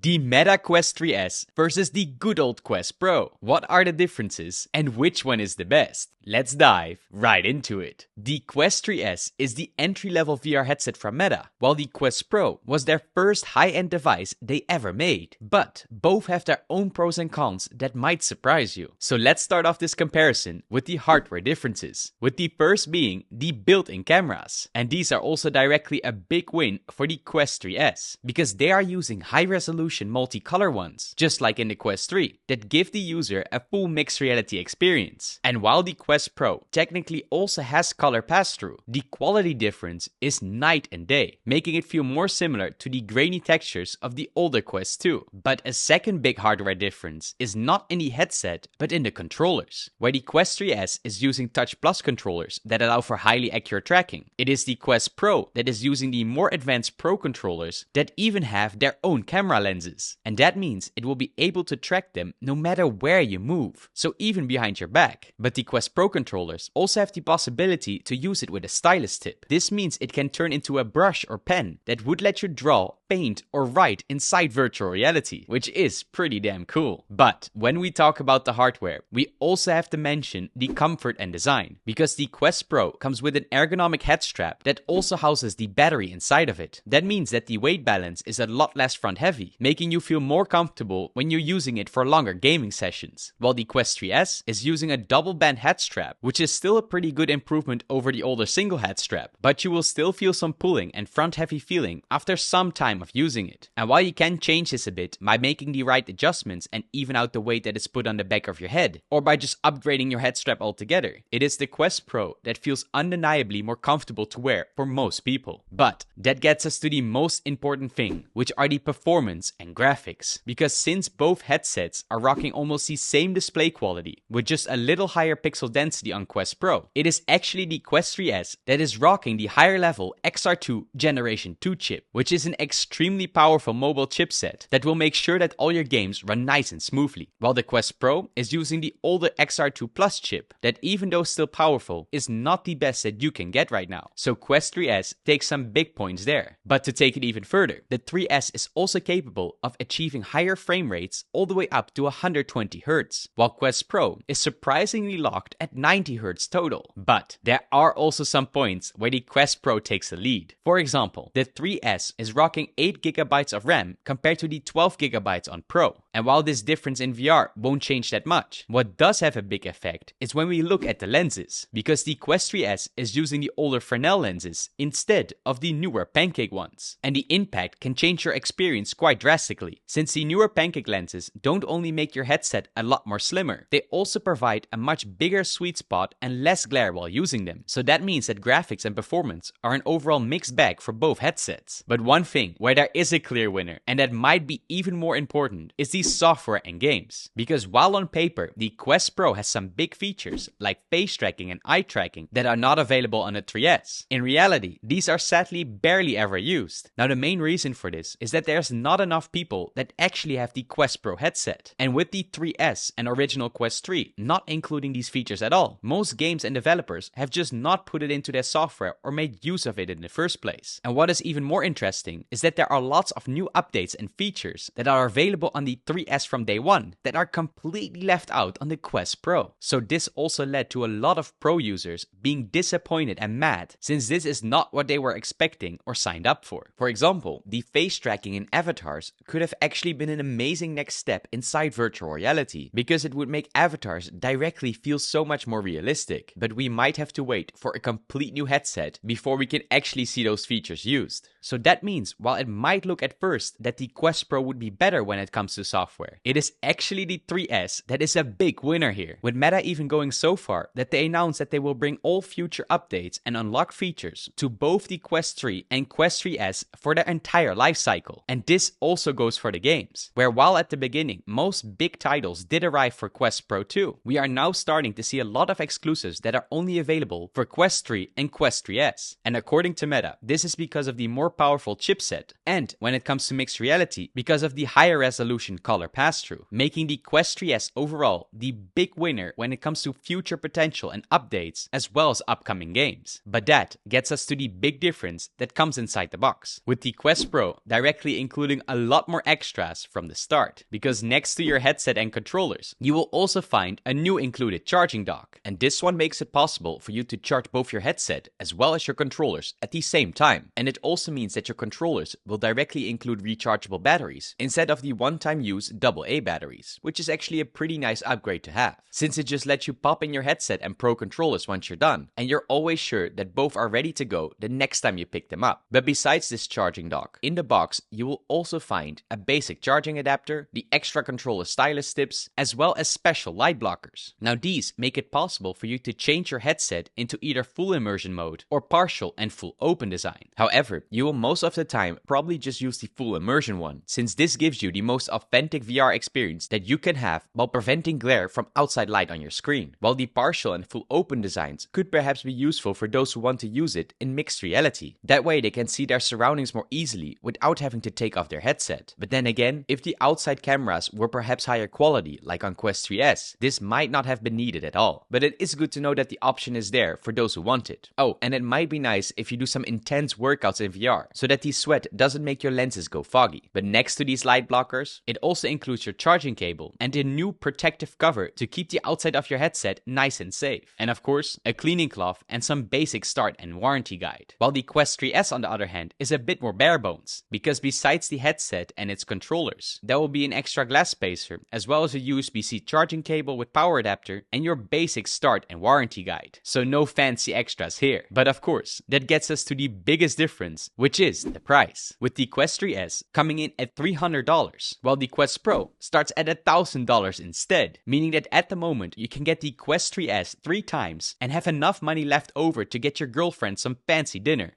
The Meta Quest 3S versus the good old Quest Pro. What are the differences and which one is the best? Let's dive right into it. The Quest 3S is the entry-level VR headset from Meta, while the Quest Pro was their first high-end device they ever made. But both have their own pros and cons that might surprise you. So let's start off this comparison with the hardware differences, with the first being the built-in cameras. And these are also directly a big win for the Quest 3S, because they are using high-resolution multicolor ones, just like in the Quest 3, that give the user a full mixed reality experience. And while the Quest Pro technically also has color pass-through, the quality difference is night and day, making it feel more similar to the grainy textures of the older Quest 2. But a second big hardware difference is not in the headset, but in the controllers, where the Quest 3S is using Touch Plus controllers that allow for highly accurate tracking. It is the Quest Pro that is using the more advanced Pro controllers that even have their own camera lenses. And that means it will be able to track them no matter where you move, so even behind your back. But the Quest Pro controllers also have the possibility to use it with a stylus tip. This means it can turn into a brush or pen that would let you draw, paint, or write inside virtual reality, which is pretty damn cool. But when we talk about the hardware, we also have to mention the comfort and design, because the Quest Pro comes with an ergonomic head strap that also houses the battery inside of it. That means that the weight balance is a lot less front heavy, making you feel more comfortable when you're using it for longer gaming sessions, while the Quest 3S is using a double band head strap, which is still a pretty good improvement over the older single head strap, but you will still feel some pulling and front heavy feeling after some time of using it. And while you can change this a bit by making the right adjustments and even out the weight that is put on the back of your head, or by just upgrading your head strap altogether, it is the Quest Pro that feels undeniably more comfortable to wear for most people. But that gets us to the most important thing, which are the performance and graphics, because since both headsets are rocking almost the same display quality with just a little higher pixel density on Quest Pro, it is actually the Quest 3S that is rocking the higher level XR2 Generation 2 chip, which is an extremely powerful mobile chipset that will make sure that all your games run nice and smoothly, while the Quest Pro is using the older XR2 Plus chip that, even though still powerful, is not the best that you can get right now. So Quest 3S takes some big points there. But to take it even further, the 3S is also capable of achieving higher frame rates all the way up to 120 Hz, while Quest Pro is surprisingly locked at 90 Hz total. But there are also some points where the Quest Pro takes the lead. For example, the 3S is rocking 8GB of RAM compared to the 12GB on Pro. And while this difference in VR won't change that much, what does have a big effect is when we look at the lenses, because the Quest 3S is using the older Fresnel lenses instead of the newer Pancake ones. And the impact can change your experience quite drastically, since the newer Pancake lenses don't only make your headset a lot more slimmer, they also provide a much bigger sweet spot and less glare while using them. So that means that graphics and performance are an overall mixed bag for both headsets. But one thing where there is a clear winner, and that might be even more important, is the software and games. Because while on paper the Quest Pro has some big features like face tracking and eye tracking that are not available on the 3S, in reality these are sadly barely ever used. Now the main reason for this is that there's not enough people that actually have the Quest Pro headset, and with the 3S and original Quest 3 not including these features at all, most games and developers have just not put it into their software or made use of it in the first place. And what is even more interesting is that there are lots of new updates and features that are available on the 3S from day one that are completely left out on the Quest Pro. So this also led to a lot of Pro users being disappointed and mad, since this is not what they were expecting or signed up for. For example, the face tracking in avatars could have actually been an amazing next step inside virtual reality, because it would make avatars directly feel so much more realistic. But we might have to wait for a complete new headset before we can actually see those features used. So that means while it might look at first that the Quest Pro would be better when it comes to software, it is actually the 3S that is a big winner here, with Meta even going so far that they announced that they will bring all future updates and unlock features to both the Quest 3 and Quest 3S for their entire life cycle. And this also goes for the games, where while at the beginning most big titles did arrive for Quest Pro 2, we are now starting to see a lot of exclusives that are only available for Quest 3 and Quest 3S. And according to Meta, this is because of the more powerful chipset, and when it comes to mixed reality, because of the higher resolution color pass-through, making the Quest 3S overall the big winner when it comes to future potential and updates, as well as upcoming games. But that gets us to the big difference that comes inside the box, with the Quest Pro directly including a lot more extras from the start, because next to your headset and controllers, you will also find a new included charging dock, and this one makes it possible for you to charge both your headset as well as your controllers at the same time. And it also means that your controllers will directly include rechargeable batteries instead of the one-time use AA batteries, which is actually a pretty nice upgrade to have, since it just lets you pop in your headset and Pro controllers once you're done, and you're always sure that both are ready to go the next time you pick them up. But besides this charging dock, in the box you will also find a basic charging adapter, the extra controller stylus tips, as well as special light blockers. Now these make it possible for you to change your headset into either full immersion mode or partial and full open design. However, you will most of the time probably just use the full immersion one, since this gives you the most authentic VR experience that you can have while preventing glare from outside light on your screen, while the partial and full open designs could perhaps be useful for those who want to use it in mixed reality. That way they can see their surroundings more easily without having to take off their headset. But then again, if the outside cameras were perhaps higher quality like on Quest 3S, this might not have been needed at all. But it is good to know that the option is there for those who want it. Oh, and it might be nice if you do some intense workouts in VR, so that the sweat doesn't make your lenses go foggy. But next to these light blockers, it also includes your charging cable and a new protective cover to keep the outside of your headset nice and safe. And of course, a cleaning cloth and some basic start and warranty guide. While the Quest 3S on the other hand is a bit more bare bones, because besides the headset and its controllers, there will be an extra glass spacer, as well as a USB-C charging cable with power adapter and your basic start and warranty guide. So no fancy extras here. But of course, that gets us to the biggest difference, which is the price, with the Quest 3S coming in at $300, while the Quest Pro starts at $1,000 instead, meaning that at the moment you can get the Quest 3S 3 times and have enough money left over to get your girlfriend some fancy dinner,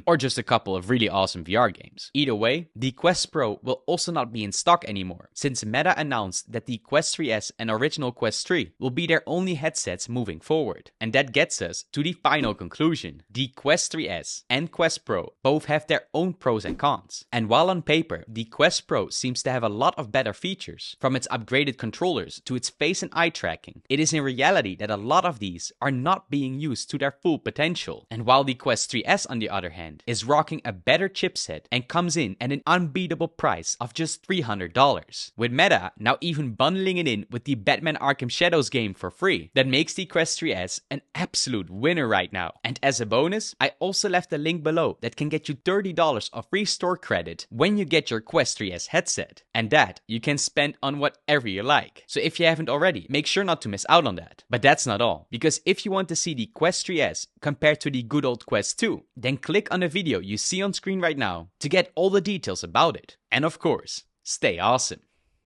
or just a couple of really awesome VR games. Either way, the Quest Pro will also not be in stock anymore, since Meta announced that the Quest 3S and original Quest 3 will be their only headsets moving forward. And that gets us to the final conclusion. The Quest 3S and Quest Pro both have their own pros and cons. And while on paper, the Quest Pro seems to have a lot of better features, from its upgraded controllers to its face and eye tracking, it is in reality that a lot of these are not being used to their full potential. And while the Quest 3S on the other hand is rocking a better chipset and comes in at an unbeatable price of just $300, with Meta now even bundling it in with the Batman Arkham Shadows game for free, that makes the Quest 3S an absolute winner right now. And as a bonus, I also left a link below that can get you $30 of free store credit when you get your Quest 3S headset, and that you can spend on whatever you like. So if you haven't already, make sure not to miss out on that. But that's not all, because if you want to see the Quest 3S compared to the good old Quest 2, then click on the video you see on screen right now to get all the details about it. And of course, stay awesome.